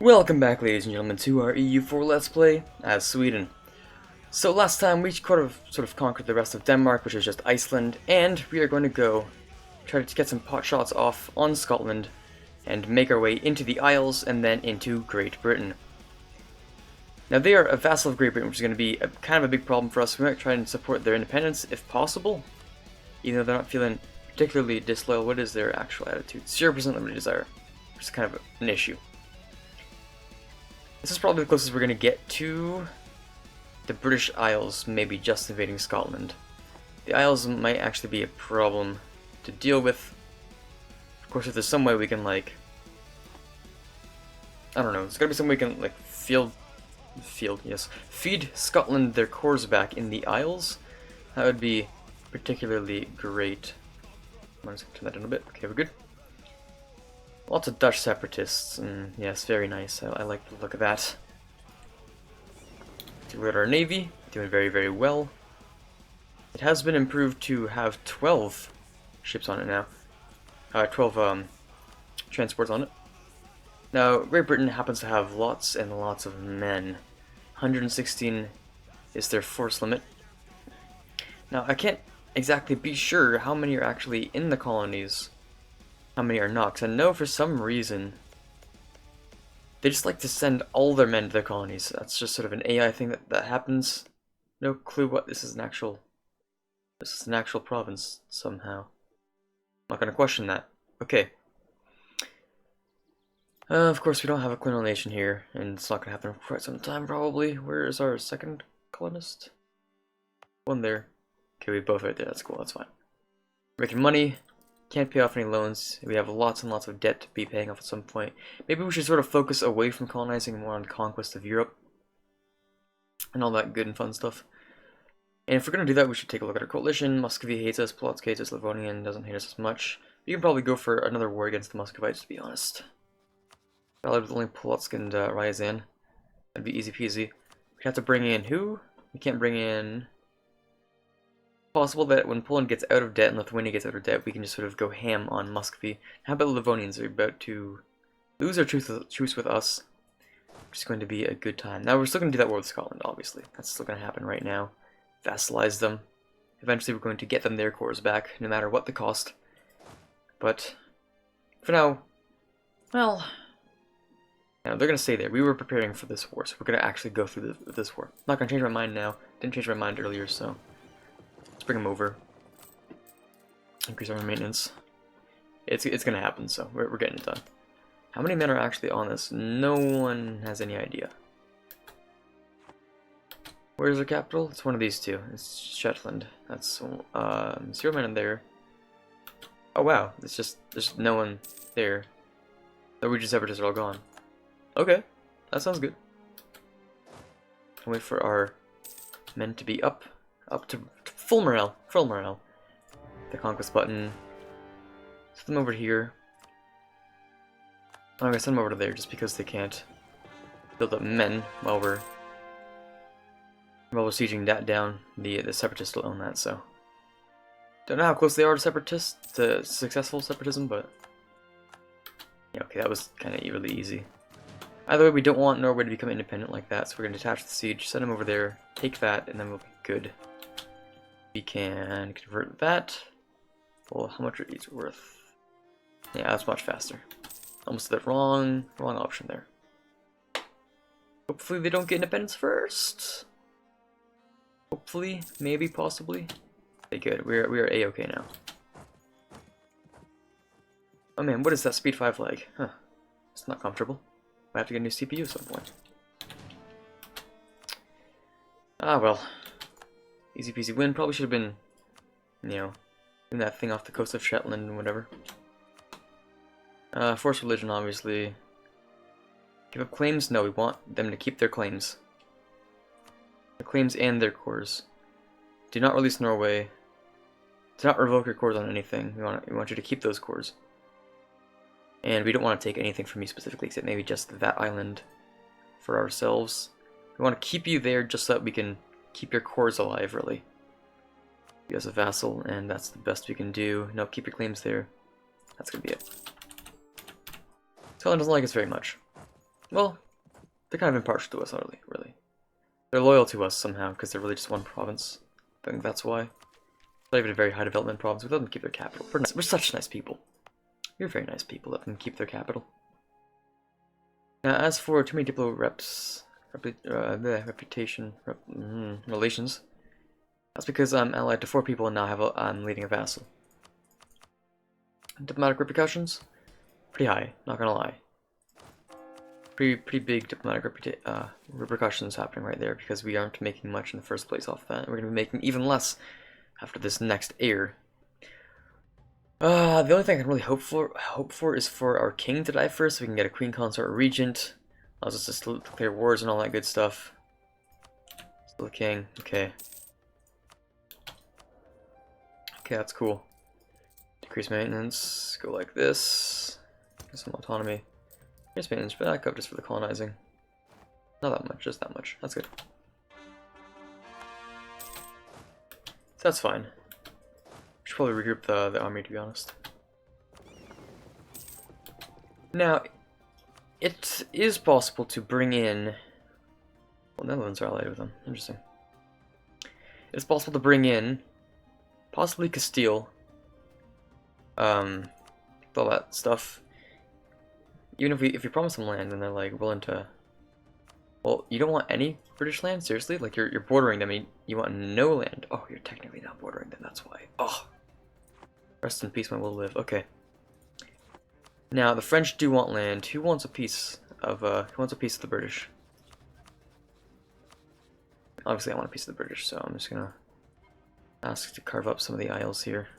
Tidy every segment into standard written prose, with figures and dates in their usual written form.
Welcome back, ladies and gentlemen, to our EU4 Let's Play as Sweden. So last time we sort of conquered the rest of Denmark, which is just Iceland, and we are going to go try to get some pot shots off on Scotland and make our way into the Isles and then into Great Britain. Now they are a vassal of Great Britain, which is going to be kind of a big problem for us. We might try and support their independence if possible, even though they're not feeling particularly disloyal. What is their actual attitude? 0% limited desire, which is kind of an issue. This is probably the closest we're going to get to the British Isles, maybe just invading Scotland. The Isles might actually be a problem to deal with. Of course, if there's some way we can, like, I don't know, there's got to be some way we can, like, feed Scotland their cores back in the Isles. That would be particularly great. I'm just going to turn that down a bit. Okay, we're good. Lots of Dutch separatists, and yes, very nice. I like the look of that. We're at our navy, doing very, very well. It has been improved to have 12 ships on it now. 12 transports on it. Now, Great Britain happens to have lots and lots of men. 116 is their force limit. Now, I can't exactly be sure how many are actually in the colonies. How many are not? Because I know for some reason they just like to send all their men to their colonies. That's just sort of an AI thing that happens. No clue what this is an actual province somehow. I'm not gonna question that. Okay. Of course we don't have a colonial nation here, and it's not gonna happen for quite some time probably. Where is our second colonist? One there. Okay, we both right there. That's cool. That's fine. Making money. Can't pay off any loans. We have lots and lots of debt to be paying off at some point. Maybe we should sort of focus away from colonizing and more on conquest of Europe and all that good and fun stuff. And if we're going to do that, we should take a look at our coalition. Muscovy hates us, Polotsk hates us, Livonia doesn't hate us as much. We can probably go for another war against the Muscovites, to be honest. Probably with only Polotsk and Ryazan. That'd be easy peasy. We have to bring in who? We can't bring in... Possible that when Poland gets out of debt and Lithuania gets out of debt, we can just sort of go ham on Muscovy. How about the Livonians? They're about to lose their truce with us, which is going to be a good time. Now, we're still going to do that war with Scotland, obviously. That's still going to happen right now. Vassalize them. Eventually, we're going to get them their cores back, no matter what the cost. But, for now, well, they're going to stay there. We were preparing for this war, so we're going to actually go through this war. I'm not going to change my mind now. Didn't change my mind earlier, so... Let's bring them over. Increase our maintenance. It's gonna happen, so we're getting it done. How many men are actually on this? No one has any idea. Where's our capital? It's one of these two. It's Shetland. That's 0 men in there. Oh wow, there's no one there. The Norwegian separatists are all gone. Okay, that sounds good. Wait for our men to be up to full morale. The conquest button. Set them over here. I'm gonna send them over to there just because they can't build up men while we're sieging that down. The separatists will own that, so don't know how close they are to successful separatism, but yeah, okay, that was kind of really easy. Either way, we don't want Norway to become independent like that, so we're gonna detach the siege, send them over there, take that, and then we'll be good. We can convert that. Well, how much are these worth? Yeah, that's much faster. Almost the wrong option there. Hopefully they don't get independence first. Hopefully, maybe, possibly. Okay, good. We are A-okay now. Oh man, what is that speed 5 lag? Huh. It's not comfortable. I have to get a new CPU at some point. Ah well. Easy peasy win. Probably should have been, you know, doing that thing off the coast of Shetland and whatever. Force religion, obviously. Give up claims? No, we want them to keep their claims. Their claims and their cores. Do not release Norway. Do not revoke your cores on anything. We want you to keep those cores. And we don't want to take anything from you specifically, except maybe just that island for ourselves. We want to keep you there just so that we can keep your cores alive, really. You as a vassal, and that's the best we can do. No, keep your claims there. That's gonna be it. Scotland doesn't like us very much. well, they're kind of impartial to us, really. They're loyal to us somehow, because they're really just one province. I think that's why. Not even a very high development province. We let them keep their capital. We're such nice people. We're very nice people. Let them keep their capital. Now, as for too many diplo relations, that's because I'm allied to 4 people and now I'm leading a vassal. Diplomatic repercussions? Pretty high, not gonna lie. Pretty big diplomatic repercussions happening right there because we aren't making much in the first place off that. We're gonna be making even less after this next heir. The only thing I can really hope for is for our king to die first, so we can get a queen consort or regent. Allows us to declare wars and all that good stuff. Still a king, okay. Okay, that's cool. Decrease maintenance, go like this. Get some autonomy. Increase maintenance, back up just for the colonizing. Not that much, just that much. That's good. So that's fine. Should probably regroup the army, to be honest. Now, it is possible to bring in... Well, Netherlands are allied with them. Interesting. It's possible to bring in, possibly Castile, all that stuff. Even if we promise them land and they're like willing to... Well, you don't want any British land? Seriously? Like you're bordering them, you want no land. Oh, you're technically not bordering them, that's why. Oh. Rest in peace, my will live. Okay. Now, the French do want land. Who wants a piece of the British? Obviously, I want a piece of the British, so I'm just gonna ask to carve up some of the isles here.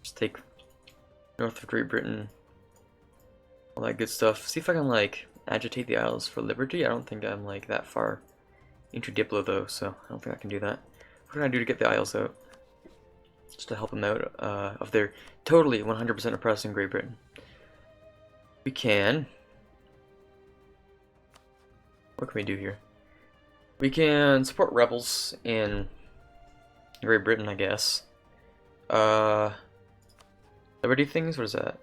Just take north of Great Britain, all that good stuff. See if I can, like, agitate the isles for liberty. I don't think I'm, like, that far into Diplo, though, so I don't think I can do that. What can I do to get the isles out? Just to help them out of their totally 100% oppressing Great Britain. We can... What can we do here? We can support rebels in Great Britain, I guess. Liberty things? What is that?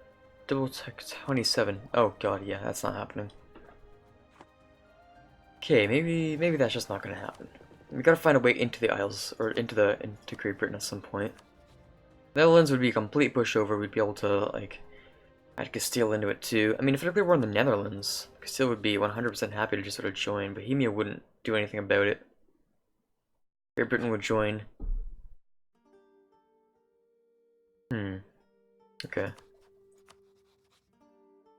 Double tech 27. Oh god, yeah, that's not happening. Okay, maybe that's just not gonna happen. We gotta find a way into the Isles, or into Great Britain at some point. Netherlands would be a complete pushover. We'd be able to, like, add Castile into it too. I mean, if it were in the Netherlands, Castile would be 100% happy to just sort of join. Bohemia wouldn't do anything about it. Great Britain would join. Okay.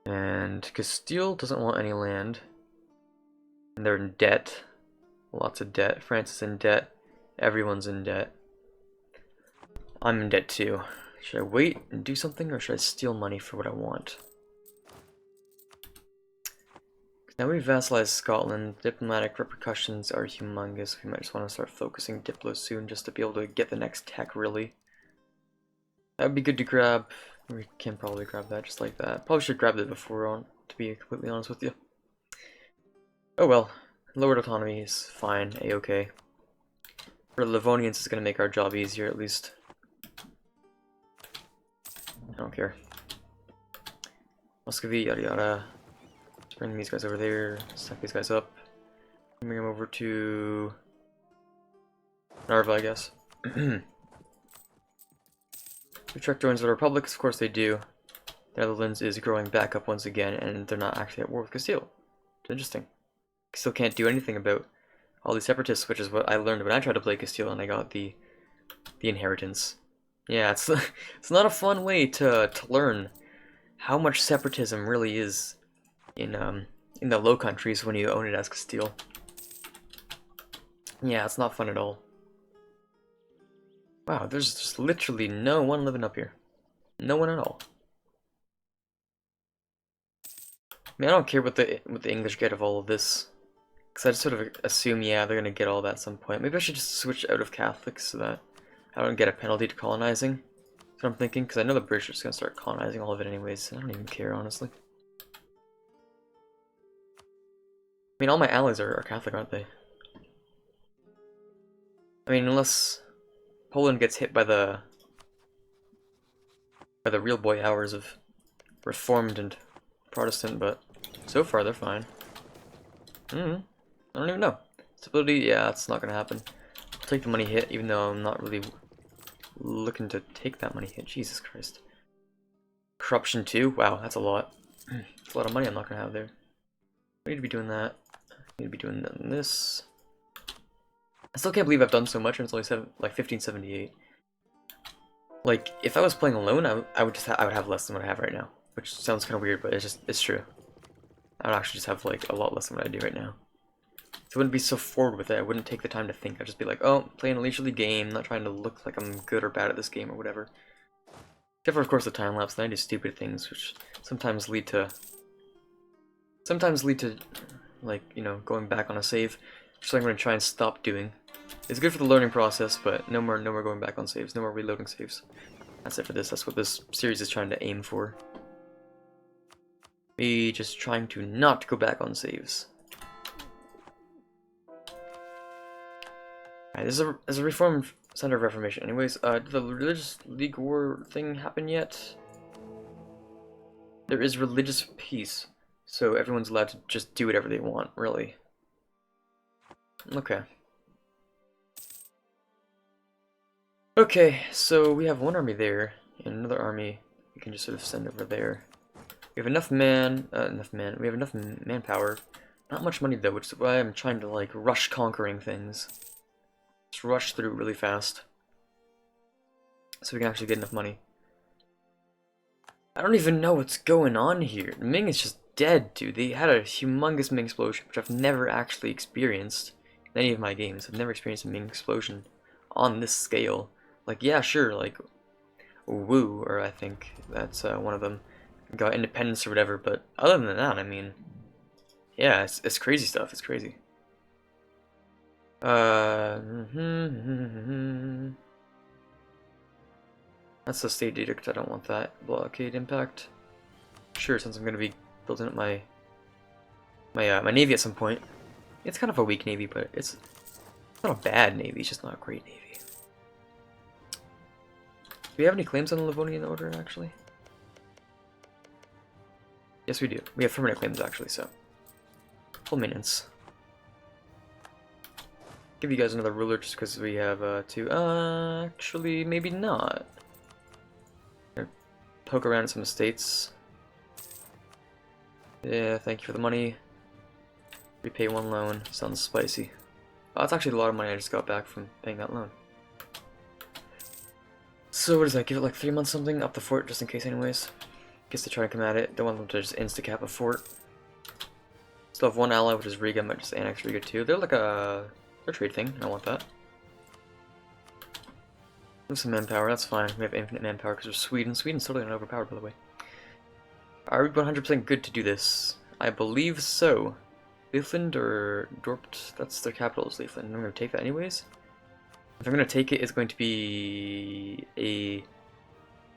And Castile doesn't want any land. And they're in debt. Lots of debt. France is in debt. Everyone's in debt. I'm in debt too. Should I wait and do something, or should I steal money for what I want? Now we've vassalized Scotland. Diplomatic repercussions are humongous. We might just want to start focusing Diplo soon just to be able to get the next tech, really. That would be good to grab. We can probably grab that just like that. Probably should grab it before, to be completely honest with you. Oh well. Lowered autonomy is fine. A-okay. For Livonians, it's going to make our job easier, at least. I don't care. Muscovy, yada yada. Let's bring these guys over there. Stack these guys up. Bring them over to Narva, I guess. Utrecht joins the Republic, of course they do. The Netherlands is growing back up once again, and they're not actually at war with Castile. It's interesting. Castile can't do anything about all these separatists, which is what I learned when I tried to play Castile and I got the inheritance. Yeah, it's it's not a fun way to learn how much separatism really is in the Low Countries when you own it as Castile. Yeah, it's not fun at all. Wow, there's just literally no one living up here. No one at all. I mean, I don't care what the English get of all of this, because I just sort of assume, yeah, they're gonna get all that at some point. Maybe I should just switch out of Catholics so that I don't get a penalty to colonizing. That's what I'm thinking, because I know the British are just gonna start colonizing all of it anyways. I don't even care, honestly. I mean, all my allies are Catholic, aren't they? I mean, unless Poland gets hit by the real boy hours of Reformed and Protestant, but So far, they're fine. I don't even know. Stability, yeah, that's not gonna happen. I'll take the money hit, even though I'm not really looking to take that money hit. Jesus Christ. Corruption 2? Wow, that's a lot. That's a lot of money I'm not gonna have there. I need to be doing that. I need to be doing this. I still can't believe I've done so much and it's only like 1578. Like, if I was playing alone, I would have less than what I have right now. Which sounds kind of weird, but it's true. I would actually just have like a lot less than what I do right now. So I wouldn't be so forward with it. I wouldn't take the time to think. I'd just be like, oh, playing a leisurely game, not trying to look like I'm good or bad at this game or whatever. Except for, of course, the time lapse. Then I do stupid things, which sometimes lead to, like, you know, going back on a save. Which I'm going to try and stop doing. It's good for the learning process, but no more going back on saves. No more reloading saves. That's it for this. That's what this series is trying to aim for. Me just trying to not go back on saves. Alright, there's a Reform Center of Reformation. Anyways, did the religious league war thing happen yet? There is religious peace, so everyone's allowed to just do whatever they want, really. Okay. Okay, so we have one army there, and another army we can just sort of send over there. We have enough we have enough manpower. Not much money though, which is why I'm trying to like rush conquering things. Just rush through really fast. So we can actually get enough money. I don't even know what's going on here. Ming is just dead, dude. They had a humongous Ming explosion, which I've never actually experienced in any of my games. I've never experienced a Ming explosion on this scale. Like, yeah, sure, like Wu, or I think that's one of them, got independence or whatever, but other than that, I mean, yeah, it's crazy stuff. It's crazy. That's the state edict. I don't want that. Blockade impact. Sure, since I'm going to be building up my navy at some point. It's kind of a weak navy, but it's not a bad navy. It's just not a great navy. Do we have any claims on the Livonian order, actually? Yes, we do. We have permanent claims, actually, so full maintenance. Give you guys another ruler just because we have two. Actually, maybe not. Poke around at some estates. Yeah, thank you for the money. Repay one loan. Sounds spicy. Oh, that's actually a lot of money I just got back from paying that loan. So what does that? Give it like 3 months something? Up the fort just in case anyways. Guess they try to come at it. Don't want them to just insta-cap a fort. Still have one ally, which is Riga. I might just annex Riga too. They're like a trade thing. I want that. There's some manpower. That's fine. We have infinite manpower because we're Sweden. Sweden's totally not overpowered, by the way. Are we 100% good to do this? I believe so. Liefland or Dorpt? That's their capital is Liefland. I'm going to take that anyways. If I'm going to take it, it's going to be a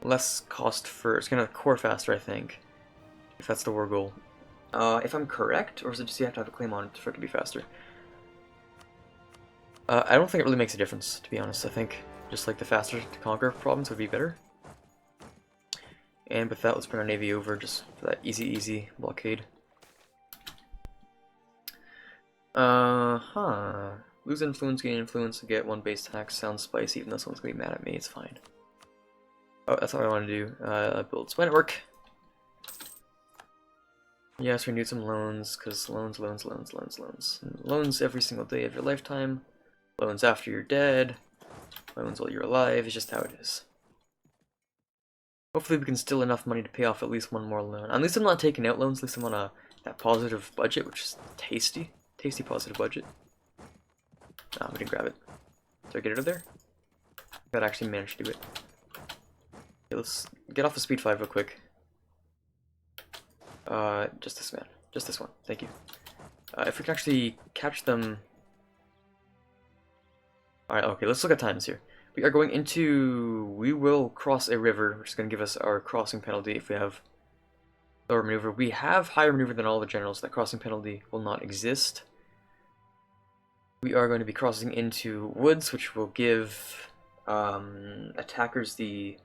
less cost for... It's going to core faster, I think. If that's the war goal. If I'm correct, or is it just you have to have a claim on it for it to be faster? I don't think it really makes a difference, to be honest. I think just like the faster to conquer province would be better. And with that, let's bring our navy over just for that easy blockade. Lose influence, gain influence, to get one base tax. Sounds spicy, even though someone's gonna be mad at me. It's fine. Oh, that's what I want to do. Build spy network. Yes, renew some loans, because loans. Loans every single day of your lifetime. Loans after you're dead. Loans while you're alive. It's just how it is. Hopefully we can steal enough money to pay off at least one more loan. At least I'm not taking out loans. At least I'm on that positive budget, which is tasty. Tasty positive budget. Ah, we didn't grab it. Did I get it out of there? That actually managed to do it. Okay, let's get off the speed 5 real quick. Just this man. Just this one. Thank you. If we can actually catch them... Alright, okay, let's look at times here. We are going into... We will cross a river, which is going to give us our crossing penalty if we have lower maneuver. We have higher maneuver than all the generals. That crossing penalty will not exist. We are going to be crossing into woods, which will give attackers the...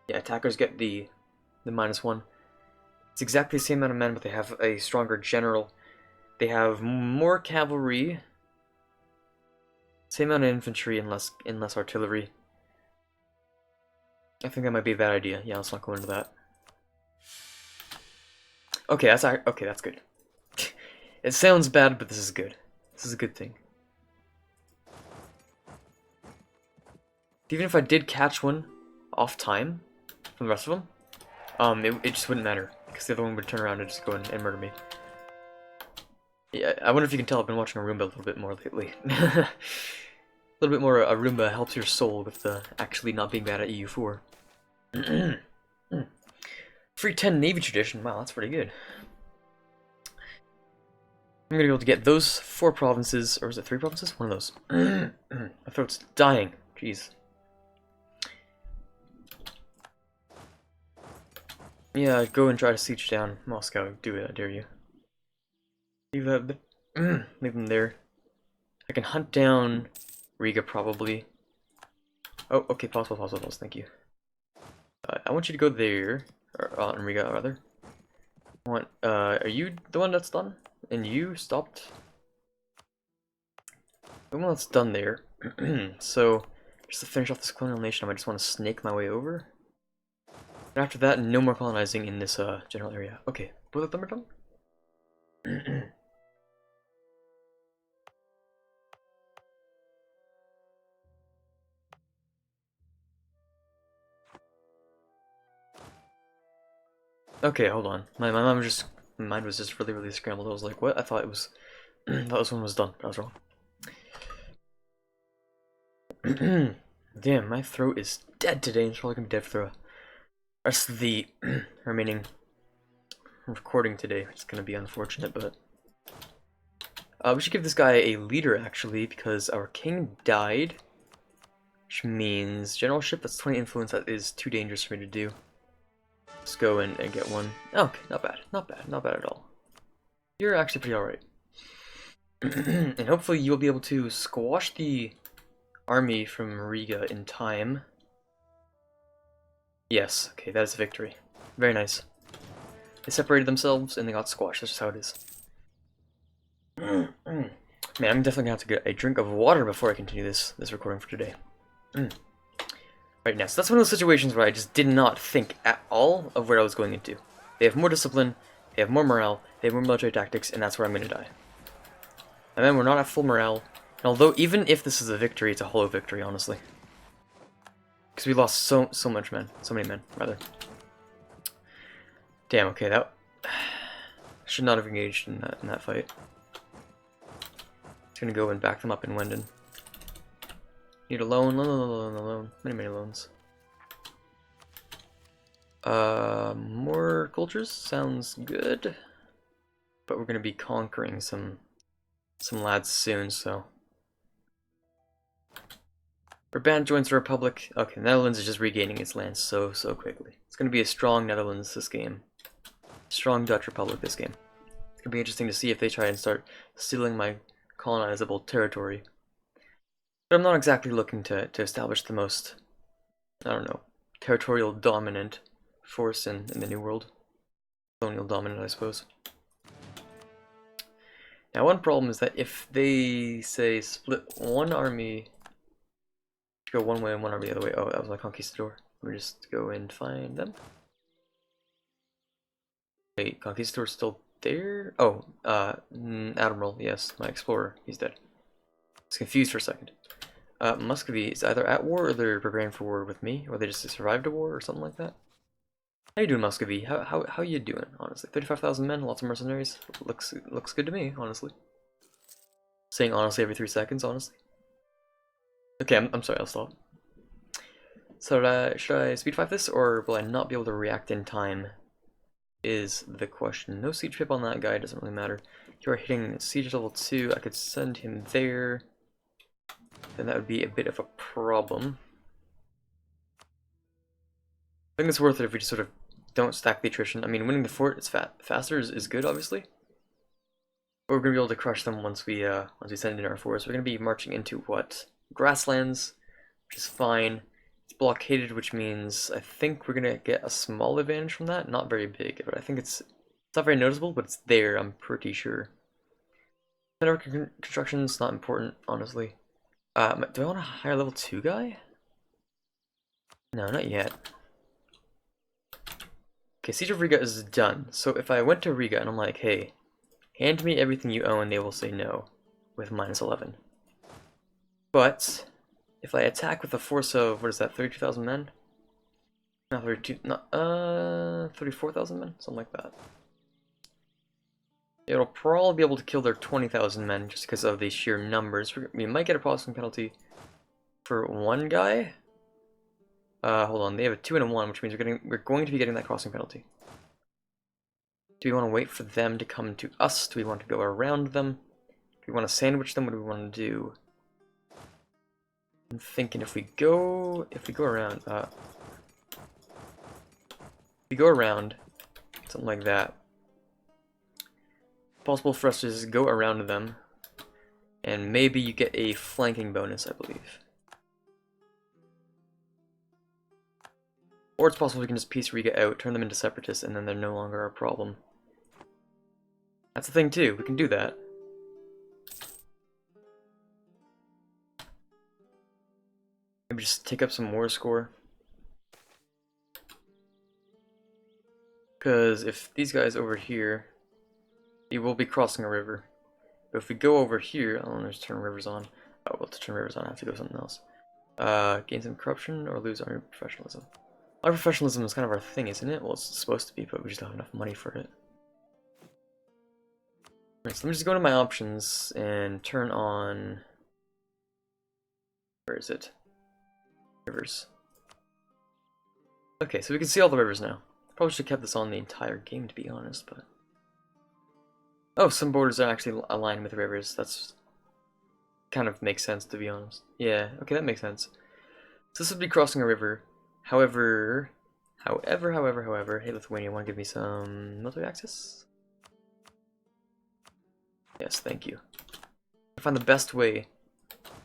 Yeah, attackers get the -1. It's exactly the same amount of men, but they have a stronger general. They have more cavalry, same amount of infantry, and less artillery. I think that might be a bad idea. Yeah, let's not go into that. Okay, that's good. It sounds bad, but this is good. This is a good thing. Even if I did catch one off time from the rest of them, it just wouldn't matter, because the other one would turn around and just go and murder me. Yeah, I wonder if you can tell I've been watching Roomba a little bit more lately. A little bit more Roomba helps your soul with actually not being bad at EU4. Free 10 Navy tradition, wow, that's pretty good. I'm gonna be able to get those 4 provinces, or is it 3 provinces? One of those. My throat's dying, jeez. Yeah, go and try to siege down Moscow. Do it, I dare you. Leave them there. I can hunt down Riga, probably. Oh, okay, pause, thank you. I want you to go there, or in Riga, rather. Are you the one that's done? And you stopped? The one that's done there. So, just to finish off this colonial nation, I might just want to snake my way over. And after that, no more colonizing in this general area. Okay, both of them are done? Okay, hold on. My mind was just really scrambled. I was like, what? I thought it was thought this one was done, but I was wrong. Damn, my throat is dead today, and it's probably gonna be dead for the rest of the remaining recording today. It's gonna be unfortunate, but we should give this guy a leader, actually, because our king died, which means generalship, that's 20 influence. That is too dangerous for me to do. Let's go and get one. Okay, not bad at all. You're actually pretty alright. And hopefully you'll be able to squash the army from Riga in time. Yes, okay, that is a victory. Very nice. They separated themselves and they got squashed. That's just how it is. Man, I'm definitely gonna have to get a drink of water before I continue this recording for today. Right now, so that's one of those situations where I just did not think at all of where I was going into. They have more discipline, they have more morale, they have more military tactics, and that's where I'm gonna die. And then we're not at full morale, and although even if this is a victory, it's a hollow victory, honestly. Because we lost so many men, rather. Damn, okay, that should not have engaged in that fight. Just gonna go and back them up in Wenden. Need a loan, many loans. More cultures sounds good, but we're gonna be conquering some lads soon, so. Brabant joins the Republic. Okay, the Netherlands is just regaining its land so quickly. It's gonna be a strong Netherlands this game. Strong Dutch Republic this game. It's gonna be interesting to see if they try and start stealing my colonizable territory. But I'm not exactly looking to establish the most, I don't know, territorial dominant force in the New World. Colonial dominant, I suppose. Now, one problem is that if they say split one army, go one way and one army the other way. Oh, that was my conquistador. Let me just go and find them. Wait, conquistador's still there? Oh, Admiral, yes, my explorer, he's dead. I was confused for a second. Muscovy is either at war or they're preparing for war with me, or they just survived a war or something like that. How you doing, Muscovy? How you doing, honestly? 35,000 men, lots of mercenaries. Looks good to me, honestly. Saying honestly every 3 seconds, honestly. Okay, I'm sorry, I'll stop. So should I speed 5 this, or will I not be able to react in time? Is the question. No siege pip on that guy, doesn't really matter. If you are hitting siege level 2, I could send him there. Then that would be a bit of a problem. I think it's worth it if we just sort of don't stack the attrition. I mean, winning the fort is faster is good, obviously. But we're gonna be able to crush them once we send in our force. We're gonna be marching into what? Grasslands, which is fine. It's blockaded, which means I think we're gonna get a small advantage from that. Not very big, but I think it's not very noticeable, but it's there, I'm pretty sure. Network construction is not important, honestly. Do I want a higher level 2 guy? No, not yet. Okay, Siege of Riga is done. So if I went to Riga and I'm like, hey, hand me everything you own, they will say no, with -11. But if I attack with a force of, what is that, 32,000 men? Not 32, not 34,000 men, something like that. It'll probably be able to kill their 20,000 men just because of the sheer numbers. We might get a processing penalty for one guy. Hold on, they have a 2 and a 1, which means we're going to be getting that crossing penalty. Do we want to wait for them to come to us? Do we want to go around them? Do we want to sandwich them? What do we want to do? I'm thinking if we go around, something like that. Possible for us to just go around them, and maybe you get a flanking bonus, I believe. Or it's possible we can just piece Riga out, turn them into separatists, and then they're no longer our problem. That's the thing too, we can do that. Maybe just take up some war score. Because if these guys over here, we will be crossing a river. But if we go over here, oh, let's turn rivers on. Oh, well, to turn rivers on, I have to go something else. Gain some corruption or lose our professionalism. Our professionalism is kind of our thing, isn't it? Well, it's supposed to be, but we just don't have enough money for it. Alright, so let me just go to my options and turn on... Where is it? Rivers. Okay, so we can see all the rivers now. Probably should have kept this on the entire game, to be honest, but... Oh, some borders are actually aligned with rivers. That's... kind of makes sense, to be honest. Yeah, okay, that makes sense. So this would be crossing a river. However, hey Lithuania, want to give me some military access? Yes, thank you. I find the best way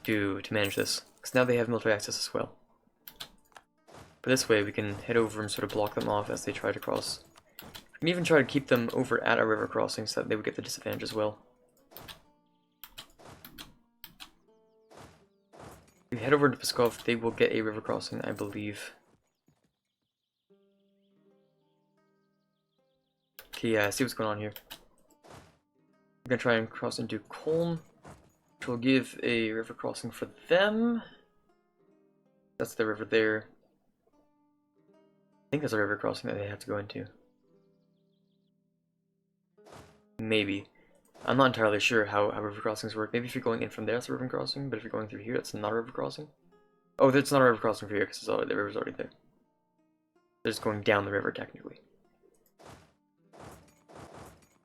to manage this, because now they have military access as well. But this way we can head over and sort of block them off as they try to cross. We can even try to keep them over at our river crossing so that they would get the disadvantage as well. If we head over to Pskov, they will get a river crossing, I believe. Okay, yeah, I see what's going on here. We're gonna try and cross into Kolm, which will give a river crossing for them. That's the river there. I think that's a river crossing that they have to go into. Maybe. I'm not entirely sure how river crossings work. Maybe if you're going in from there, it's a river crossing, but if you're going through here, it's not a river crossing. Oh, that's not a river crossing for here, because the river's already there. They're just going down the river, technically.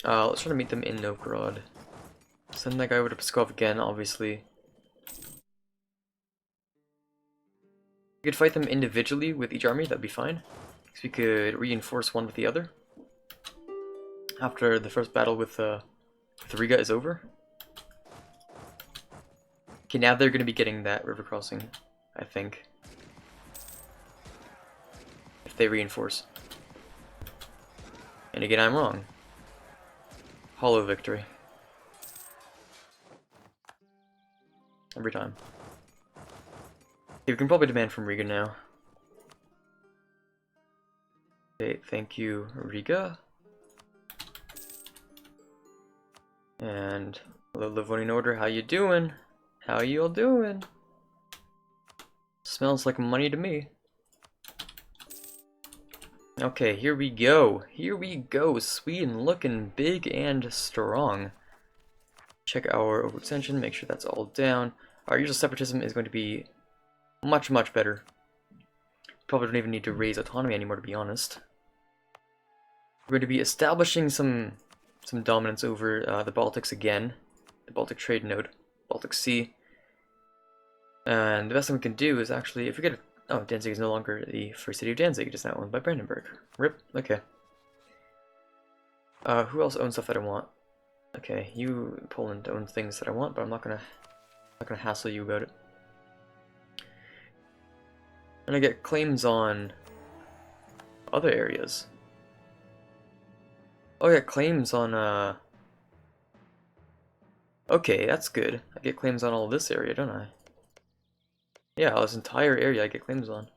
Let's try to meet them in Novgorod. Send that guy over to Pskov again, obviously. We could fight them individually with each army, that'd be fine. Because we could reinforce one with the other. After the first battle with Riga is over. Okay, now they're going to be getting that river crossing, I think. If they reinforce. And again, I'm wrong. Hollow victory. Every time. Okay, we can probably demand from Riga now. Okay, thank you, Riga. And hello, Livonian Order, how you doing? How you all doing? Smells like money to me. Okay, here we go. Here we go. Sweden looking big and strong. Check our overextension, make sure that's all down. Our usual separatism is going to be much, much better. Probably don't even need to raise autonomy anymore, to be honest. We're going to be establishing some dominance over the Baltics again. The Baltic trade node, Baltic Sea. And the best thing we can do is actually, if we get a... Oh, Danzig is no longer the first city of Danzig, it is now owned by Brandenburg. RIP, okay. Who else owns stuff that I want? Okay, you, Poland, owns things that I want, but I'm not gonna hassle you about it. And I get claims on other areas. Oh, I get claims on, okay, that's good. I get claims on all of this area, don't I? Yeah, this entire area I get claims on.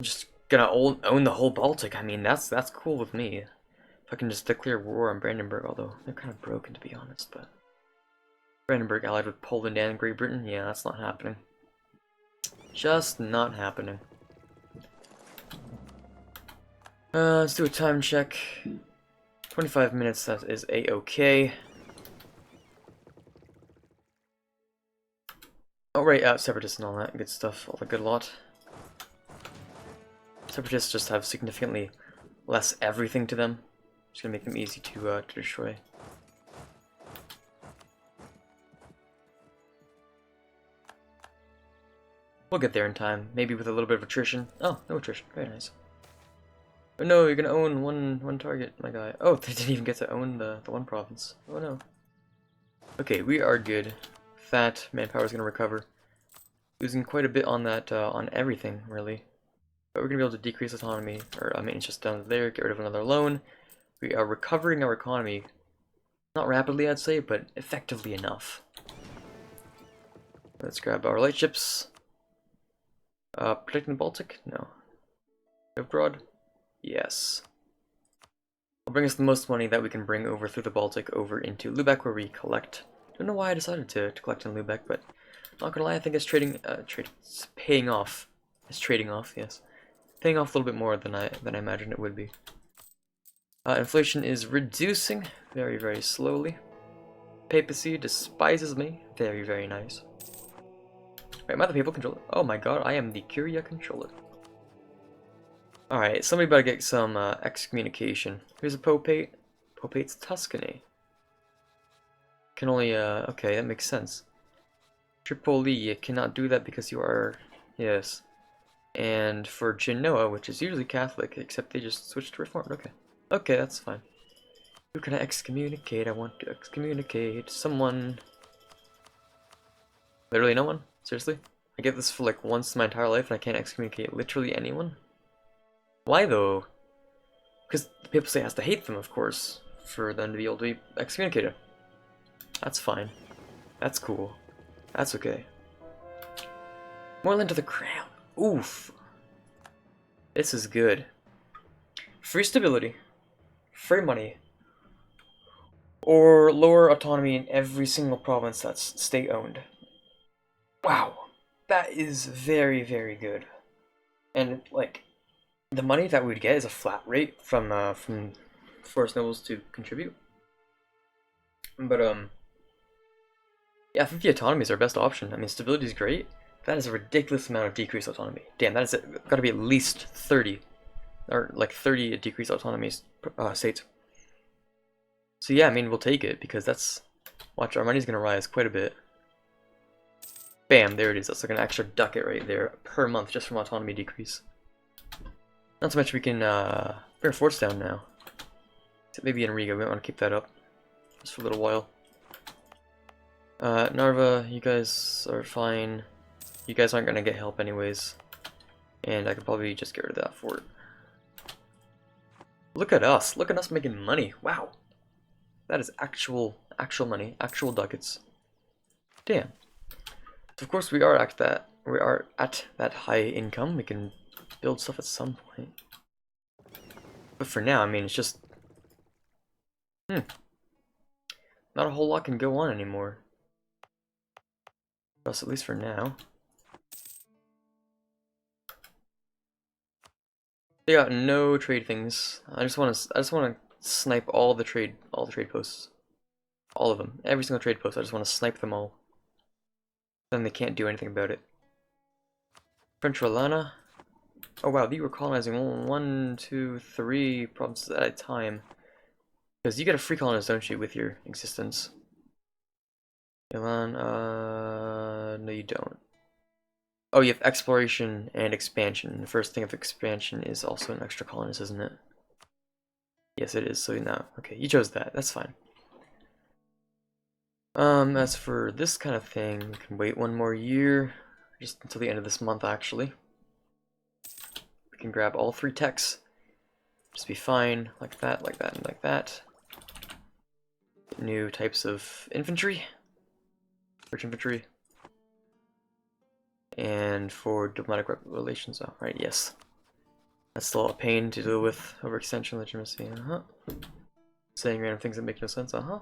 I'm just gonna own the whole Baltic. I mean, that's cool with me. If I can just declare war on Brandenburg, although they're kind of broken to be honest, but... Brandenburg allied with Poland and Great Britain? Yeah, that's not happening. Just not happening. Let's do a time check. 25 minutes, that is a-okay. Oh right, Separatists and all that good stuff, all the good lot. Separatists just have significantly less everything to them. Just gonna make them easy to destroy. We'll get there in time, maybe with a little bit of attrition. Oh, no attrition, very nice. Oh no, you're gonna own one target, my guy. Oh, they didn't even get to own the one province. Oh no. Okay, we are good. Fat manpower is gonna recover. Losing quite a bit on that, on everything, really. But we're gonna be able to decrease autonomy, or I mean, it's just down there, get rid of another loan. We are recovering our economy. Not rapidly, I'd say, but effectively enough. Let's grab our light ships. Protecting the Baltic? No. Novgorod? Yes. Will bring us the most money that we can bring over through the Baltic over into Lubeck, where we collect. Don't know why I decided to collect in Lubeck, but not gonna lie, I think it's it's paying off. It's trading off, yes. Paying off a little bit more than I imagined it would be. Inflation is reducing very, very slowly. Papacy despises me. Very, very nice. Right, am I the people controller? Oh my god, I am the Curia controller. Alright, somebody better get some excommunication. Here's a Popate. Popate's Tuscany. Can only, okay, that makes sense. Tripoli, you cannot do that because you are, yes. And for Genoa, which is usually Catholic, except they just switched to Reformed, okay. Okay, that's fine. Who can I excommunicate? I want to excommunicate someone. Literally no one? Seriously? I get this for like once in my entire life and I can't excommunicate literally anyone? Why though? Because the papacy has to hate them, of course, for them to be able to be excommunicated. That's fine. That's cool. That's okay. More land to the crown. Oof. This is good. Free stability. Free money. Or lower autonomy in every single province that's state-owned. Wow. That is very, very good. And, like, the money that we would get is a flat rate from forest nobles to contribute. But, yeah, I think the autonomy is our best option. I mean, stability is great. That is a ridiculous amount of decreased autonomy. Damn, that is got to be at least 30. Or, like, 30 decreased autonomy states. So yeah, I mean, we'll take it, because that's... Watch, our money's gonna rise quite a bit. Bam, there it is. That's like an extra ducat right there per month just from autonomy decrease. Not so much we can bring our forts down now. Maybe in Riga, we might want to keep that up. Just for a little while. Narva, you guys are fine. You guys aren't gonna get help anyways. And I could probably just get rid of that fort. Look at us making money. Wow. That is actual money, actual ducats. Damn. So of course we are at that high income. We can build stuff at some point. But for now, I mean, it's just not a whole lot can go on anymore. For us, at least for now. They got no trade things. I just want to snipe all the trade posts. All of them. Every single trade post. I just want to snipe them all. Then they can't do anything about it. French Rolana. Oh wow, they were colonizing 1, 2, 3 provinces at a time. Because you get a free colonist, don't you, with your existence? Milan, no you don't. Oh, you have exploration and expansion. The first thing of expansion is also an extra colonist, isn't it? Yes, it is. So now, okay, you chose that. That's fine. As for this kind of thing, we can wait one more year. just until the end of this month, actually. We can grab all 3 techs. Just be fine, like that, like that, and like that. New types of infantry. Rich infantry. And for diplomatic relations, oh, right, yes. That's still a pain to deal with. Overextension, legitimacy, saying random things that make no sense, Upgrade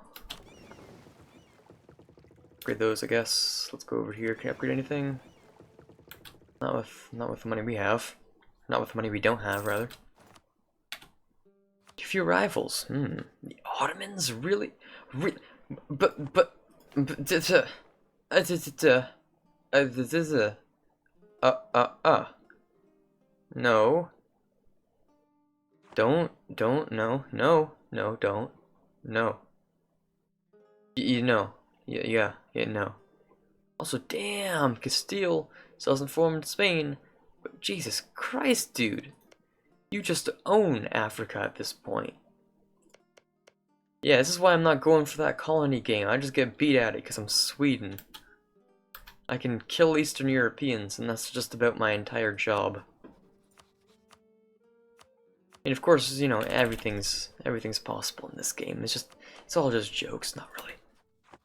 those, I guess. Let's go over here. Can I upgrade anything? Not with the money we have. Not with the money we don't have, rather. Too few rivals. The Ottomans? Really? No. Don't, no, don't. No. No. Also, damn, Castile sells informed Spain. But Jesus Christ, dude. You just own Africa at this point. Yeah, this is why I'm not going for that colony game. I just get beat at it because I'm Sweden. I can kill Eastern Europeans, and that's just about my entire job. And of course, you know, everything's possible in this game. It's all just jokes, not really.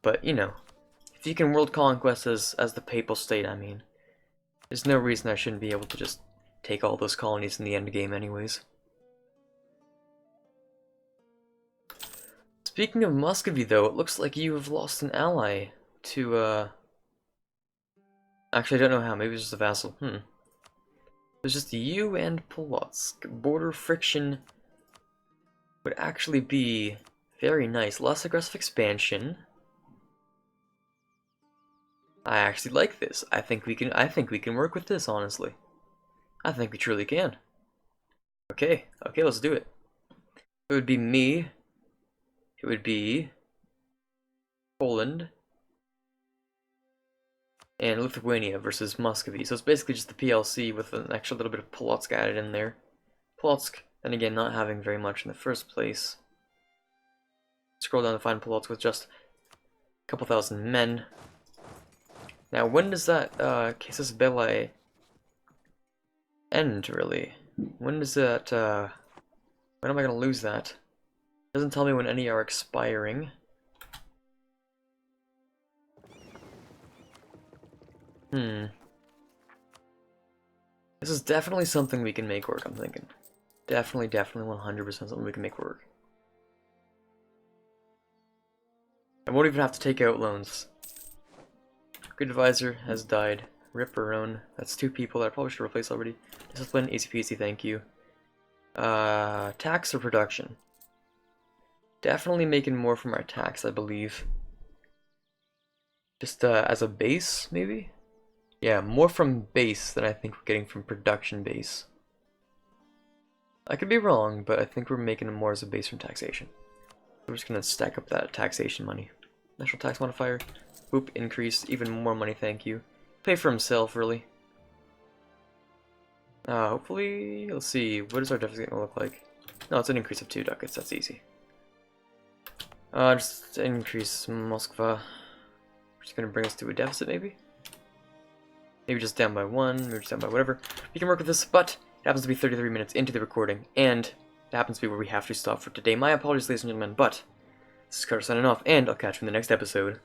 But, you know, if you can world conquest as the Papal State, I mean, there's no reason I shouldn't be able to just take all those colonies in the end game anyways. Speaking of Muscovy, though, it looks like you have lost an ally to, actually, I don't know how. Maybe it's just a vassal. There's just you and Polotsk. Border friction would actually be very nice. Less aggressive expansion. I actually like this. I think we can work with this, honestly. I think we truly can. Okay, let's do it. It would be me. It would be Poland and Lithuania versus Muscovy. So it's basically just the PLC with an extra little bit of Polotsk added in there. Polotsk, then again, not having very much in the first place. Scroll down to find Polotsk with just a couple thousand men. Now, when does that casus belli end, really? When does that, when am I gonna lose that? It doesn't tell me when any are expiring. This is definitely something we can make work, I'm thinking. Definitely 100% something we can make work. I won't even have to take out loans. Good advisor has died. Rip her own. That's 2 people that I probably should replace already. Discipline, easy peasy, thank you. Tax or production? Definitely making more from our tax, I believe. Just as a base, maybe? Yeah, more from base than I think we're getting from production base. I could be wrong, but I think we're making more as a base from taxation. We're just gonna stack up that taxation money. National tax modifier. Boop, increase. Even more money, thank you. Pay for himself, really. Hopefully, let's see. What is our deficit gonna look like? No, it's an increase of 2 ducats. That's easy. Just increase Moskva. Just gonna bring us to a deficit, maybe? Maybe just down by 1, maybe just down by whatever. We can work with this, but it happens to be 33 minutes into the recording, and it happens to be where we have to stop for today. My apologies, ladies and gentlemen, but this is Carter signing off, and I'll catch you in the next episode.